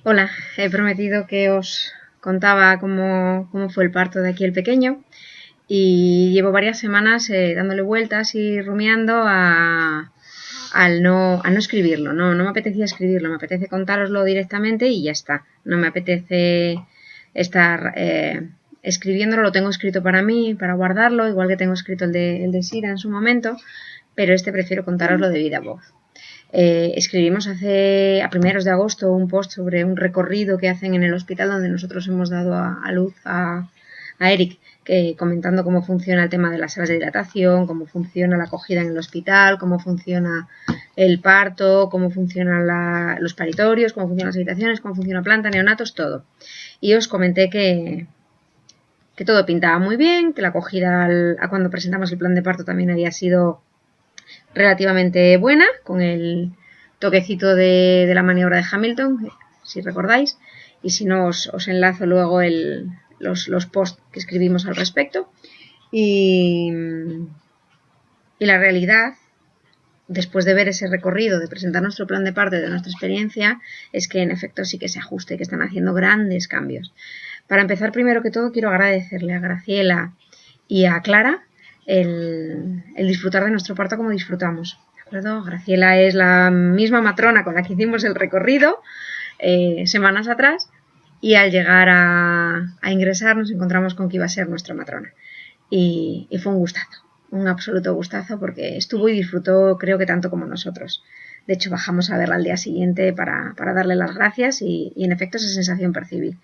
Hola, he prometido que os contaba cómo fue el parto de aquí el pequeño y llevo varias semanas dándole vueltas y rumiando a no escribirlo. No me apetecía escribirlo, me apetece contároslo directamente y ya está. No me apetece estar escribiéndolo, lo tengo escrito para mí, para guardarlo, igual que tengo escrito el de Sira en su momento, pero prefiero contároslo de viva voz. Escribimos a primeros de agosto un post sobre un recorrido que hacen en el hospital donde nosotros hemos dado a luz a Eric, comentando cómo funciona el tema de las salas de dilatación, cómo funciona la acogida en el hospital, cómo funciona el parto, cómo funcionan los paritorios, cómo funcionan las habitaciones, cómo funciona planta, neonatos, todo. Y os comenté que todo pintaba muy bien, que la acogida a cuando presentamos el plan de parto también había sido relativamente buena, con el toquecito de la maniobra de Hamilton, si recordáis, y si no os enlazo luego los posts que escribimos al respecto. Y la realidad, después de ver ese recorrido, de presentar nuestro plan de parto, de nuestra experiencia, es que en efecto sí que se ajusta y que están haciendo grandes cambios. Para empezar, primero que todo, quiero agradecerle a Graciela y a Clara el disfrutar de nuestro parto como disfrutamos. ¿De acuerdo? Graciela es la misma matrona con la que hicimos el recorrido semanas atrás, y al llegar a ingresar nos encontramos con que iba a ser nuestra matrona. Y fue un gustazo, un absoluto gustazo, porque estuvo y disfrutó, creo que tanto como nosotros. De hecho, bajamos a verla al día siguiente para darle las gracias y en efecto esa sensación percibí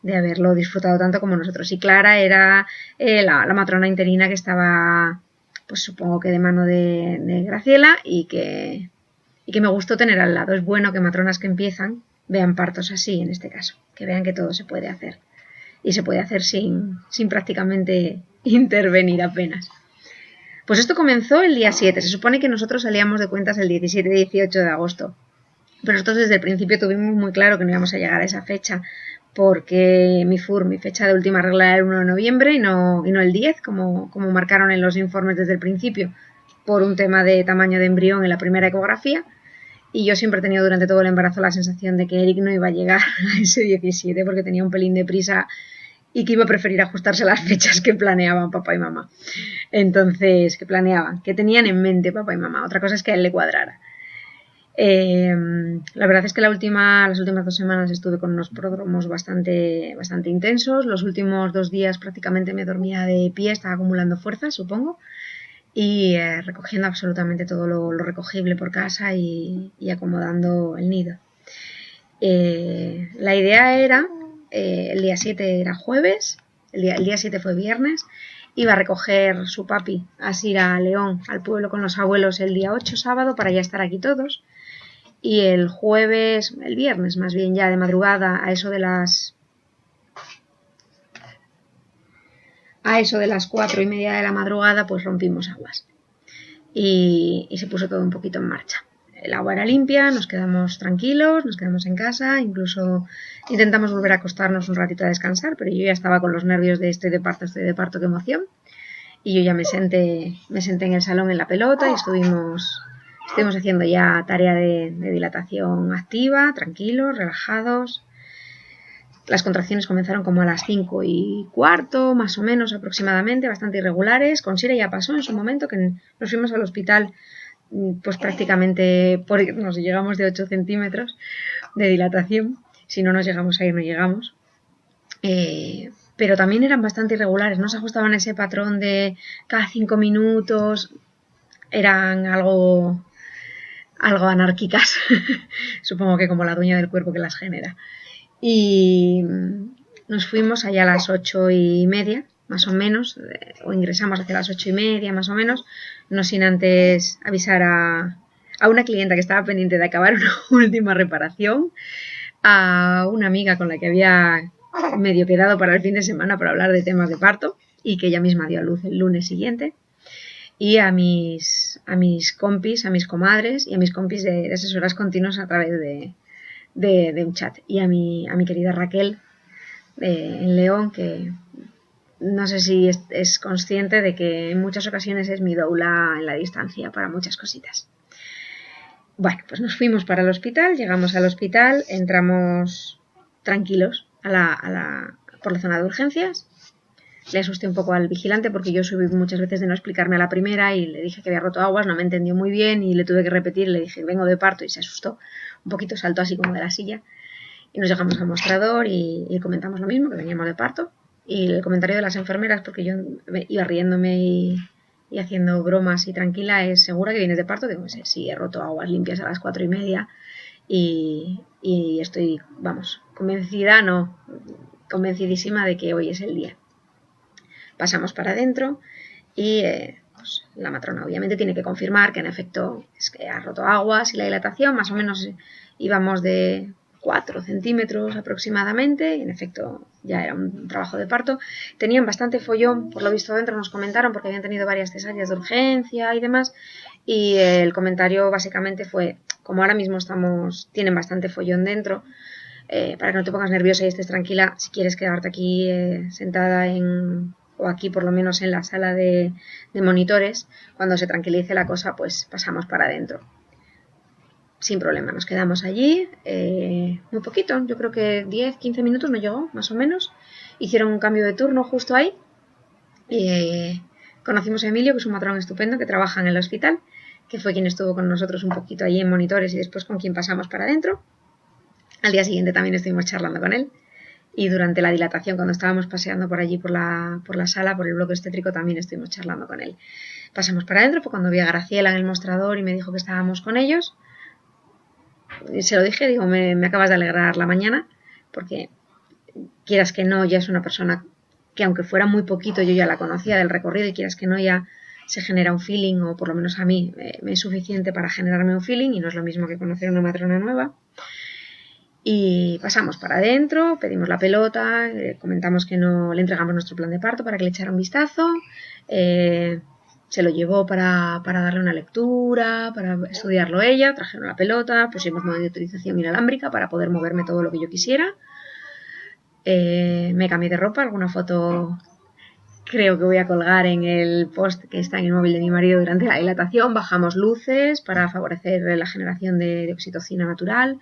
de haberlo disfrutado tanto como nosotros. Y Clara era la matrona interina que estaba, pues supongo que de mano de Graciela, y que me gustó tener al lado. Es bueno que matronas que empiezan vean partos así, en este caso, que vean que todo se puede hacer. Y se puede hacer sin prácticamente intervenir apenas. Pues esto comenzó el día 7. Se supone que nosotros salíamos de cuentas el 17-18 de agosto. Pero nosotros desde el principio tuvimos muy claro que no íbamos a llegar a esa fecha, porque mi fecha de última regla era el 1 de noviembre y no el 10, como marcaron en los informes desde el principio, por un tema de tamaño de embrión en la primera ecografía. Y yo siempre he tenido durante todo el embarazo la sensación de que Eric no iba a llegar a ese 17 porque tenía un pelín de prisa y que iba a preferir ajustarse a las fechas que planeaban papá y mamá. Entonces, que tenían en mente papá y mamá. Otra cosa es que a él le cuadrara. La verdad es que las últimas 2 semanas estuve con unos pródromos bastante intensos. Los últimos 2 días prácticamente me dormía de pie, estaba acumulando fuerzas, supongo, y recogiendo absolutamente todo lo recogible por casa y acomodando el nido. La idea era, el día 7 era jueves, el día 7 fue viernes, iba a recoger su papi a ir a León, al pueblo con los abuelos, el día 8, sábado, para ya estar aquí todos. Y el viernes más bien, ya de madrugada, a eso de las 4:30 de la madrugada, pues rompimos aguas. Y se puso todo un poquito en marcha. El agua era limpia, nos quedamos tranquilos, nos quedamos en casa, incluso intentamos volver a acostarnos un ratito a descansar, pero yo ya estaba con los nervios de estoy de parto, qué emoción. Y yo ya me senté en el salón en la pelota y estuvimos haciendo ya tarea de dilatación activa, tranquilos, relajados. Las contracciones comenzaron como a las 5:15, más o menos aproximadamente, bastante irregulares. Con Sira ya pasó en su momento, que nos fuimos al hospital pues prácticamente por irnos, llegamos de 8 centímetros de dilatación. Si no nos llegamos a ir, no llegamos. Pero también eran bastante irregulares, no se ajustaban a ese patrón de cada 5 minutos, eran algo anárquicas, supongo que como la dueña del cuerpo que las genera. Y nos fuimos allá a las 8:30, más o menos, o ingresamos hacia las 8:30, más o menos, no sin antes avisar a una clienta que estaba pendiente de acabar una última reparación, a una amiga con la que había medio quedado para el fin de semana para hablar de temas de parto y que ella misma dio a luz el lunes siguiente, y a mis compis, a mis comadres y a mis compis de asesoras continuas a través de un chat, y a mi querida Raquel en León, que no sé si es consciente de que en muchas ocasiones es mi doula en la distancia para muchas cositas. Bueno, pues nos fuimos para el hospital, llegamos al hospital, entramos tranquilos por la zona de urgencias. Le asusté un poco al vigilante porque yo subí muchas veces de no explicarme a la primera y le dije que había roto aguas, no me entendió muy bien y le tuve que repetir, le dije vengo de parto y se asustó un poquito, saltó así como de la silla y nos llegamos al mostrador y comentamos lo mismo, que veníamos de parto. Y el comentario de las enfermeras, porque yo iba riéndome y haciendo bromas y tranquila, es ¿segura que vienes de parto? Digo, sí, he roto aguas limpias a las 4:30 y estoy, vamos, convencidísima de que hoy es el día. Pasamos para adentro y pues, la matrona obviamente tiene que confirmar que en efecto es que ha roto aguas y la dilatación más o menos íbamos de 4 centímetros aproximadamente y en efecto ya era un trabajo de parto. Tenían bastante follón, por lo visto dentro nos comentaron porque habían tenido varias cesáreas de urgencia y demás y el comentario básicamente fue como ahora mismo tienen bastante follón dentro, para que no te pongas nerviosa y estés tranquila, si quieres quedarte aquí sentada o aquí por lo menos en la sala de monitores, cuando se tranquilice la cosa pues pasamos para adentro. Sin problema, nos quedamos allí muy poquito, yo creo que 10-15 minutos no llegó, más o menos. Hicieron un cambio de turno justo ahí. Conocimos a Emilio, que es un matrón estupendo que trabaja en el hospital, que fue quien estuvo con nosotros un poquito allí en monitores y después con quien pasamos para adentro. Al día siguiente también estuvimos charlando con él. Y durante la dilatación, cuando estábamos paseando por allí por la sala, por el bloque obstétrico, también estuvimos charlando con él. Pasamos para adentro, fue cuando vi a Graciela en el mostrador y me dijo que estábamos con ellos. Y se lo dije, digo, me acabas de alegrar la mañana, porque quieras que no, ya es una persona que aunque fuera muy poquito, yo ya la conocía del recorrido y quieras que no, ya se genera un feeling, o por lo menos a mí me es suficiente para generarme un feeling y no es lo mismo que conocer a una matrona nueva. Y pasamos para adentro, pedimos la pelota, comentamos que no le entregamos nuestro plan de parto para que le echara un vistazo, se lo llevó para darle una lectura, para estudiarlo ella, trajeron la pelota, pusimos modo de utilización inalámbrica para poder moverme todo lo que yo quisiera, me cambié de ropa, alguna foto creo que voy a colgar en el post que está en el móvil de mi marido durante la dilatación, bajamos luces para favorecer la generación de oxitocina natural.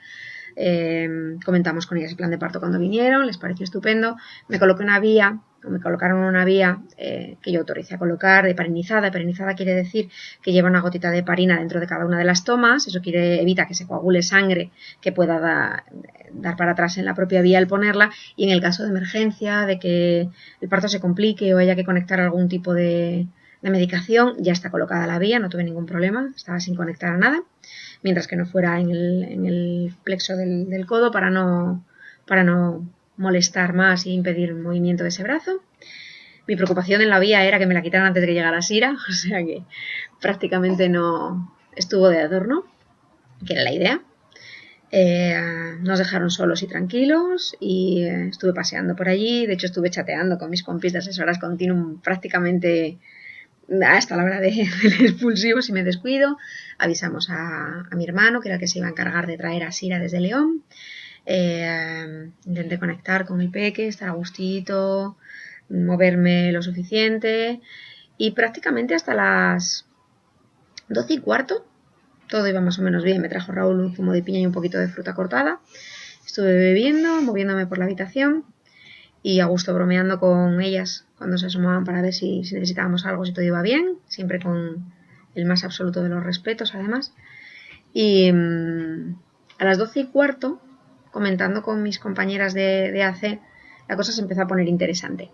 Comentamos con ellas el plan de parto cuando vinieron, les pareció estupendo. Me colocaron una vía que yo autoricé a colocar de parinizada. Parinizada quiere decir que lleva una gotita de parina dentro de cada una de las tomas. Eso evita que se coagule sangre que pueda dar para atrás en la propia vía al ponerla, y en el caso de emergencia, de que el parto se complique o haya que conectar algún tipo de medicación, ya está colocada la vía, no tuve ningún problema, estaba sin conectar a nada, mientras que no fuera en el plexo del codo para no molestar más y impedir el movimiento de ese brazo. Mi preocupación en la vía era que me la quitaran antes de que llegara Sira, o sea que prácticamente no estuvo de adorno, que era la idea. Nos dejaron solos y tranquilos y estuve paseando por allí. De hecho estuve chateando con mis compis de asesoras continuum prácticamente hasta la hora del expulsivo. Si me descuido, avisamos a mi hermano, que era el que se iba a encargar de traer a Sira desde León. Intenté conectar con el peque, estar a gustito, moverme lo suficiente, y prácticamente hasta las 12:15 todo iba más o menos bien. Me trajo Raúl un zumo de piña y un poquito de fruta cortada. Estuve bebiendo, moviéndome por la habitación y a gusto bromeando con ellas cuando se asomaban para ver si necesitábamos algo, si todo iba bien, siempre con el más absoluto de los respetos además. Y a las 12:15, comentando con mis compañeras de AC, la cosa se empezó a poner interesante.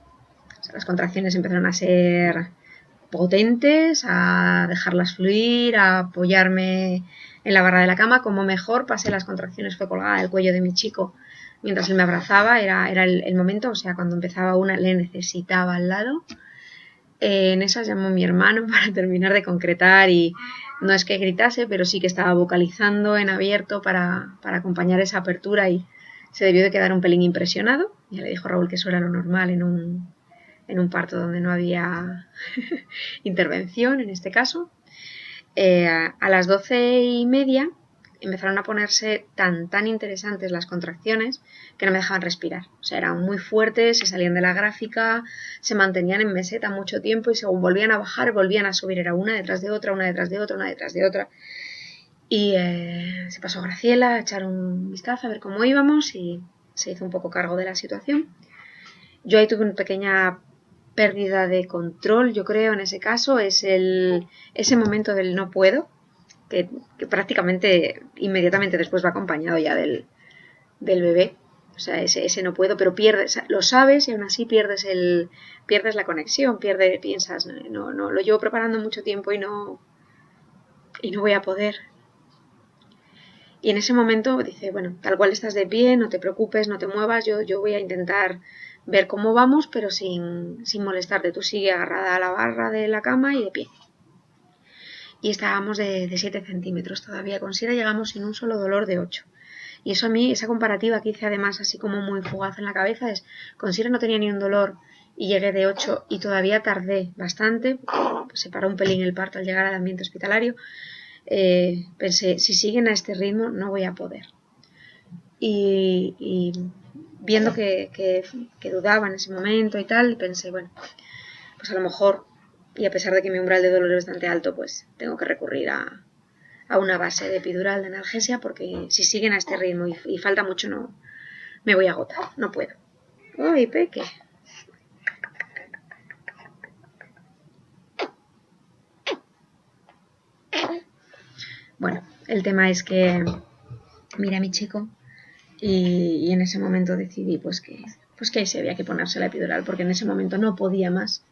O sea, las contracciones empezaron a ser potentes, a dejarlas fluir, a apoyarme en la barra de la cama. Como mejor pasé las contracciones fue colgada del cuello de mi chico mientras él me abrazaba, era el momento, o sea, cuando empezaba una le necesitaba al lado. En esas llamó mi hermano para terminar de concretar, y no es que gritase, pero sí que estaba vocalizando en abierto para acompañar esa apertura, y se debió de quedar un pelín impresionado. Ya le dijo Raúl que eso era lo normal en un parto donde no había intervención en este caso. A las 12:30 empezaron a ponerse tan interesantes las contracciones que no me dejaban respirar. O sea, eran muy fuertes, se salían de la gráfica, se mantenían en meseta mucho tiempo y según volvían a bajar, volvían a subir. Era una detrás de otra, una detrás de otra, una detrás de otra. Y se pasó Graciela a echar un vistazo a ver cómo íbamos, y se hizo un poco cargo de la situación. Yo ahí tuve una pequeña pérdida de control, yo creo, en ese caso. Es ese momento del no puedo, que prácticamente inmediatamente después va acompañado ya del bebé. O sea, ese no puedo, pero pierdes, lo sabes y aún así pierdes la conexión, piensas, no, lo llevo preparando mucho tiempo y no voy a poder. Y en ese momento dice, bueno, tal cual estás de pie, no te preocupes, no te muevas, yo voy a intentar ver cómo vamos, pero sin molestarte. Tú sigue agarrada a la barra de la cama y de pie. Y estábamos de 7 centímetros todavía. Con Sierra llegamos sin un solo dolor de 8. Y eso a mí, esa comparativa que hice además así como muy fugaz en la cabeza es, con Sierra no tenía ni un dolor y llegué de 8 y todavía tardé bastante, pues se paró un pelín el parto al llegar al ambiente hospitalario. Pensé, si siguen a este ritmo no voy a poder. Y viendo que dudaba en ese momento y tal, pensé, bueno, pues a lo mejor, y a pesar de que mi umbral de dolor es bastante alto, pues tengo que recurrir a una base de epidural de analgesia, porque si siguen a este ritmo y falta mucho, no me voy a agotar, no puedo. ¡Ay, Peque! Bueno, el tema es que miré a mi chico y en ese momento decidí pues que ahí se había que ponerse la epidural, porque en ese momento no podía más,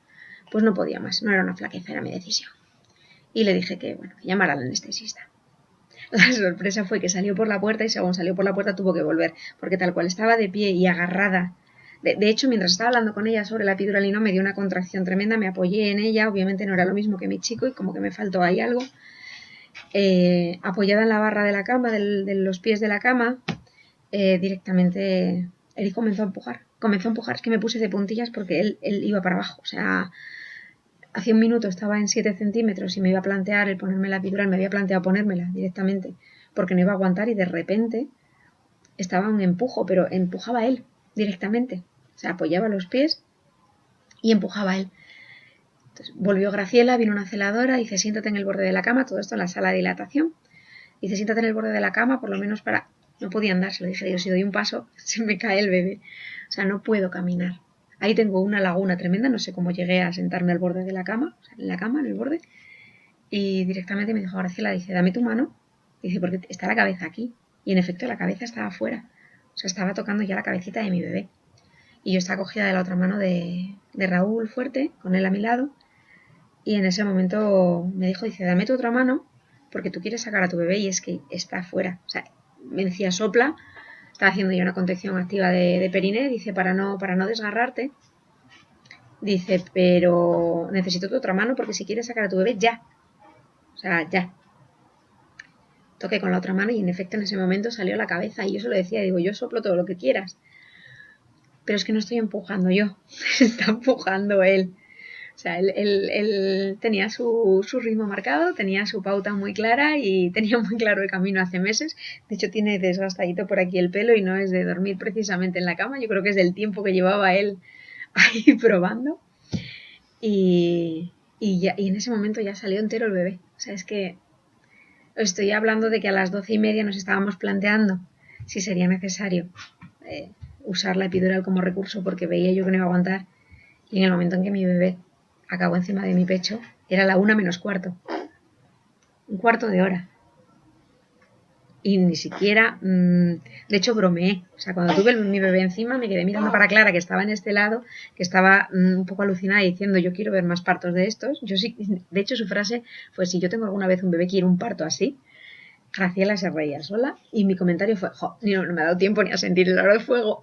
pues no podía más, no era una flaqueza, era mi decisión. Y le dije que, bueno, que llamara al anestesista. La sorpresa fue que salió por la puerta y según salió por la puerta tuvo que volver, porque tal cual estaba de pie y agarrada. De hecho, mientras estaba hablando con ella sobre la epidural y no, me dio una contracción tremenda, me apoyé en ella, obviamente no era lo mismo que mi chico y como que me faltó ahí algo. Apoyada en la barra de la cama, de los pies de la cama, directamente él comenzó a empujar, es que me puse de puntillas porque él iba para abajo, o sea, hace un minuto estaba en 7 centímetros y me iba a plantear el ponerme la epidural, me había planteado ponérmela directamente porque no iba a aguantar y de repente estaba un empujo, pero empujaba él directamente, o sea, apoyaba los pies y empujaba él. Entonces, volvió Graciela, vino una celadora, dice, siéntate en el borde de la cama, todo esto en la sala de dilatación, dice, siéntate en el borde de la cama, por lo menos para... No podía andar, se lo dije, digo, si doy un paso, se me cae el bebé, o sea, no puedo caminar. Ahí tengo una laguna tremenda, no sé cómo llegué a sentarme al borde de la cama, o sea, en la cama, en el borde, y directamente me dijo Graciela, dice, dame tu mano, dice, porque está la cabeza aquí, y en efecto la cabeza estaba fuera, o sea, estaba tocando ya la cabecita de mi bebé, y yo estaba cogida de la otra mano de Raúl fuerte, con él a mi lado, y en ese momento me dijo, dice, dame tu otra mano, porque tú quieres sacar a tu bebé y es que está fuera, o sea, me decía sopla, estaba haciendo yo una contención activa de periné, dice, para no desgarrarte, dice, pero necesito tu otra mano porque si quieres sacar a tu bebé, ya, o sea, ya. Toqué con la otra mano y en efecto en ese momento salió la cabeza y yo se lo decía, digo, yo soplo todo lo que quieras, pero es que no estoy empujando yo, está empujando él. O sea, él tenía su ritmo marcado, tenía su pauta muy clara y tenía muy claro el camino hace meses. De hecho, tiene desgastadito por aquí el pelo y no es de dormir precisamente en la cama. Yo creo que es del tiempo que llevaba él ahí probando. Y en ese momento ya salió entero el bebé. O sea, es que estoy hablando de que a las 12:30 nos estábamos planteando si sería necesario usar la epidural como recurso porque veía yo que no iba a aguantar. Y en el momento en que mi bebé acabó encima de mi pecho, era la 1 menos cuarto. Un cuarto de hora. Y ni siquiera, de hecho bromeé. O sea, cuando tuve mi bebé encima me quedé mirando para Clara, que estaba en este lado, que estaba un poco alucinada diciendo, yo quiero ver más partos de estos. Yo sí, de hecho su frase fue, si yo tengo alguna vez un bebé, quiero un parto así. Graciela se reía sola y mi comentario fue, no me ha dado tiempo ni a sentir el aro de fuego.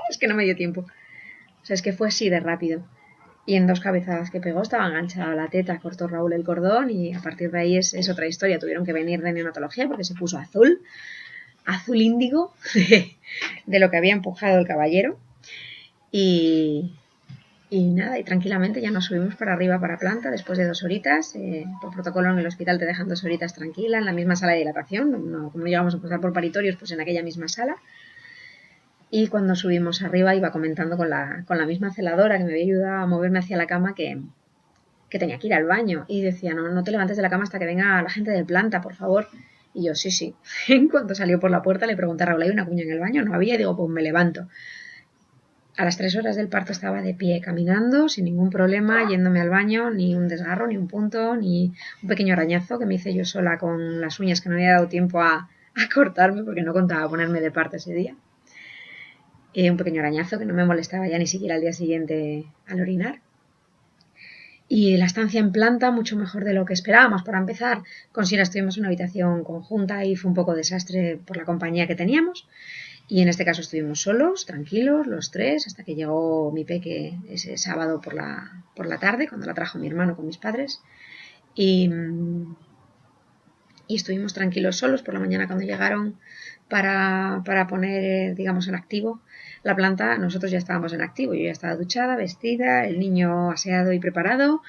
Es que no me dio tiempo. O sea, es que fue así de rápido. Y en 2 cabezadas que pegó estaba enganchada a la teta, cortó Raúl el cordón y a partir de ahí es otra historia. Tuvieron que venir de neonatología porque se puso azul índigo de lo que había empujado el caballero. Y nada, y tranquilamente ya nos subimos para arriba para planta después de 2 horitas. Por protocolo en el hospital te dejan 2 horitas tranquila en la misma sala de dilatación. No, como no llegamos a pasar por paritorios, pues en aquella misma sala. Y cuando subimos arriba iba comentando con la misma celadora que me había ayudado a moverme hacia la cama que tenía que ir al baño. Y decía, no te levantes de la cama hasta que venga la gente de planta, por favor. Y yo, sí, sí. En cuanto salió por la puerta le pregunté a Raúl, ¿hay una cuña en el baño? No había, y digo, pues me levanto. A las 3 horas del parto estaba de pie, caminando, sin ningún problema, yéndome al baño, ni un desgarro, ni un punto, ni un pequeño arañazo que me hice yo sola con las uñas que no había dado tiempo a cortarme porque no contaba ponerme de parto ese día. Un pequeño arañazo que no me molestaba ya ni siquiera al día siguiente al orinar. Y la estancia en planta, mucho mejor de lo que esperábamos. Para empezar, con Sira estuvimos en una habitación conjunta y fue un poco desastre por la compañía que teníamos. Y en este caso estuvimos solos, tranquilos, los tres, hasta que llegó mi peque ese sábado por la tarde, cuando la trajo mi hermano con mis padres. Y estuvimos tranquilos solos por la mañana cuando llegaron para poner, digamos, en activo la planta. Nosotros ya estábamos en activo, yo ya estaba duchada, vestida, el niño aseado y preparado,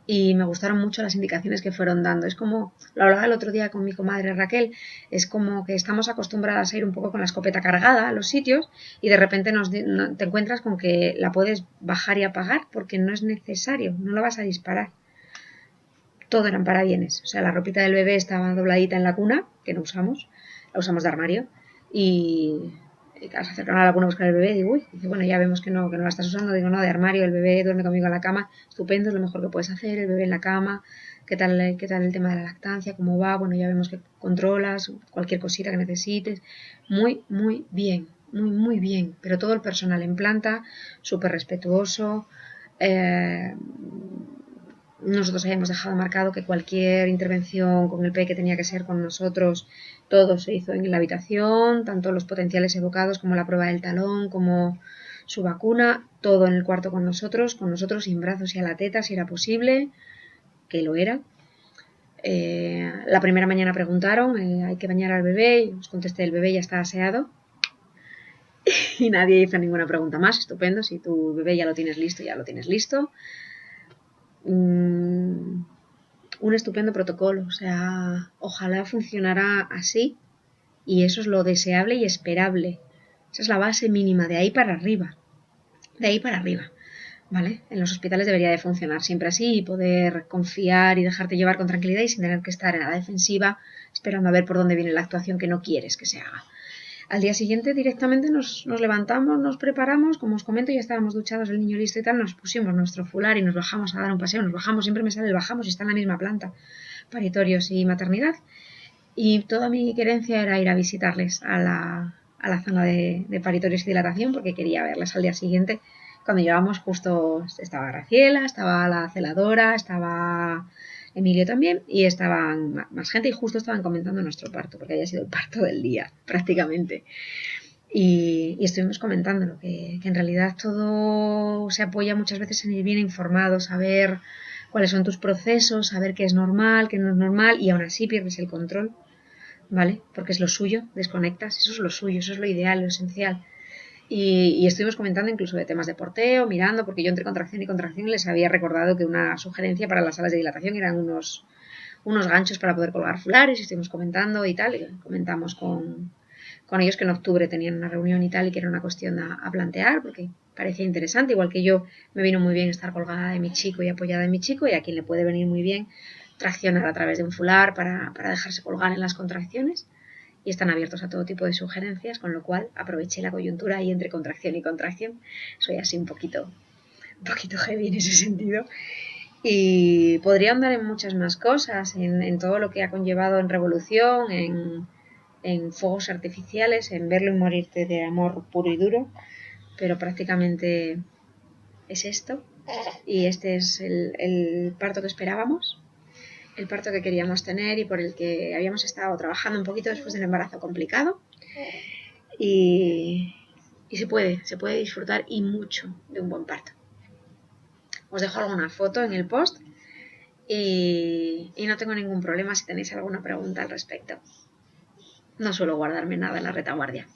y me gustaron mucho las indicaciones que fueron dando. Es como, lo hablaba el otro día con mi comadre Raquel, es como que estamos acostumbradas a ir un poco con la escopeta cargada a los sitios y de repente te encuentras con que la puedes bajar y apagar porque no es necesario, no la vas a disparar. Todo eran parabienes. O sea, la ropita del bebé estaba dobladita en la cuna, que no usamos, la usamos de armario, y se acercaron a la cuna a buscar el bebé y digo, uy, dice, bueno, ya vemos que no la estás usando. Digo, no, de armario, el bebé duerme conmigo en la cama, estupendo, es lo mejor que puedes hacer, el bebé en la cama, qué tal el tema de la lactancia, cómo va, bueno, ya vemos que controlas, cualquier cosita que necesites, muy, muy bien, muy, muy bien, pero todo el personal en planta, súper respetuoso. Nosotros habíamos dejado marcado que cualquier intervención con el peque tenía que ser con nosotros. Todo se hizo en la habitación, tanto los potenciales evocados como la prueba del talón, como su vacuna, todo en el cuarto con nosotros sin brazos y a la teta si era posible, que lo era. La primera mañana preguntaron, ¿hay que bañar al bebé? Y os contesté, el bebé ya está aseado. Y nadie hizo ninguna pregunta más, estupendo, si tu bebé ya lo tienes listo, ya lo tienes listo. Un estupendo protocolo, o sea, ojalá funcionara así y eso es lo deseable y esperable. Esa es la base mínima, de ahí para arriba, ¿vale? En los hospitales debería de funcionar siempre así y poder confiar y dejarte llevar con tranquilidad y sin tener que estar en la defensiva esperando a ver por dónde viene la actuación que no quieres que se haga. Al día siguiente directamente nos levantamos, nos preparamos, como os comento, ya estábamos duchados, el niño listo y tal, nos pusimos nuestro fular y nos bajamos a dar un paseo, nos bajamos, siempre me sale el bajamos y está en la misma planta, paritorios y maternidad, y toda mi querencia era ir a visitarles a la zona de paritorios y dilatación porque quería verles al día siguiente. Cuando llegamos justo estaba Graciela, estaba la celadora, estaba Emilio también y estaban más gente y justo estaban comentando nuestro parto porque había sido el parto del día prácticamente y estuvimos comentándolo que en realidad todo se apoya muchas veces en ir bien informado, saber cuáles son tus procesos, saber qué es normal, qué no es normal y aún así pierdes el control, ¿vale? Porque es lo suyo, desconectas, eso es lo suyo, eso es lo ideal, lo esencial. Y estuvimos comentando incluso de temas de porteo, mirando, porque yo entre contracción y contracción les había recordado que una sugerencia para las salas de dilatación eran unos ganchos para poder colgar fulares, y estuvimos comentando y tal, y comentamos con ellos que en octubre tenían una reunión y tal, y que era una cuestión a plantear, porque parecía interesante, igual que yo me vino muy bien estar colgada de mi chico y apoyada en mi chico, y a quien le puede venir muy bien traccionar a través de un fular para dejarse colgar en las contracciones. Y están abiertos a todo tipo de sugerencias, con lo cual aproveché la coyuntura ahí entre contracción y contracción. Soy así un poquito heavy en ese sentido. Y podría andar en muchas más cosas, en todo lo que ha conllevado en revolución, en fuegos artificiales, en verlo y morirte de amor puro y duro, pero prácticamente es esto. Y este es el parto que esperábamos, el parto que queríamos tener y por el que habíamos estado trabajando un poquito después del embarazo complicado. Y se puede disfrutar y mucho de un buen parto. Os dejo alguna foto en el post y no tengo ningún problema si tenéis alguna pregunta al respecto. No suelo guardarme nada en la retaguardia.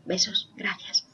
Besos, gracias.